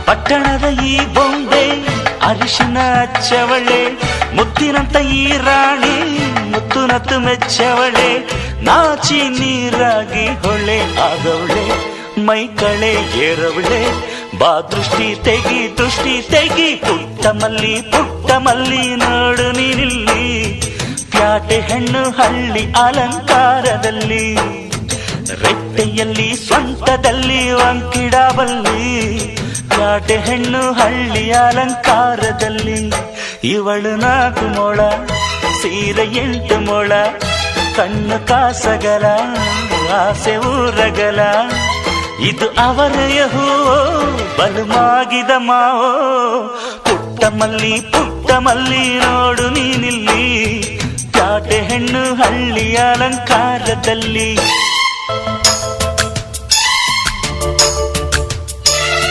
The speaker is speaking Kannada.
ಪಟ್ಟಣದ ಈ ಬೊಂಬೆ ಅರಿಶಿನ ಹಚ್ಚವಳೆ, ಮುತ್ತಿನಂತ ಈ ರಾಣಿ ಮುತ್ತು ನತ್ತು ಮೆಚ್ಚವಳೆ, ನಾಚಿ ನೀರಾಗಿ ಹೊಳೆ ಆದವಳೆ, ಮೈ ಕಳೆ ಏರವಳೆ, ಬಾ ದೃಷ್ಟಿ ತೆಗಿ ಪುಟ್ಟ ಮಲ್ಲಿ ನೋಡು ನೀನಿಲ್ಲಿ, ಪ್ಯಾಟೆ ಹೆಣ್ಣು ಹಳ್ಳಿ ಅಲಂಕಾರದಲ್ಲಿ, ರೆಟ್ಟೆಯಲ್ಲಿ ಸ್ವಂತದಲ್ಲಿ ವಂಕಿಡಬಲ್ಲಿ, ಪ್ಯಾಟೆ ಹೆಣ್ಣು ಹಳ್ಳಿ ಅಲಂಕಾರದಲ್ಲಿ, ಇವಳು 4 ಮೊಳ ಸೀರೆ 8 ಮೊಳ, ಕಣ್ಣು ಕಾಸಗಲ ಆಸೆ ಊರಗಲ, ಇದು ಅವರೆಯ ಹೂವೋ ಬಲು ಮಾಗಿದ ಮಾವೋ, ಪುಟ್ಟ ಮಲ್ಲಿ ನೋಡು ನೀನಿಲ್ಲಿ, ಪ್ಯಾಟೆ ಹೆಣ್ಣು ಹಳ್ಳಿ ಅಲಂಕಾರದಲ್ಲಿ.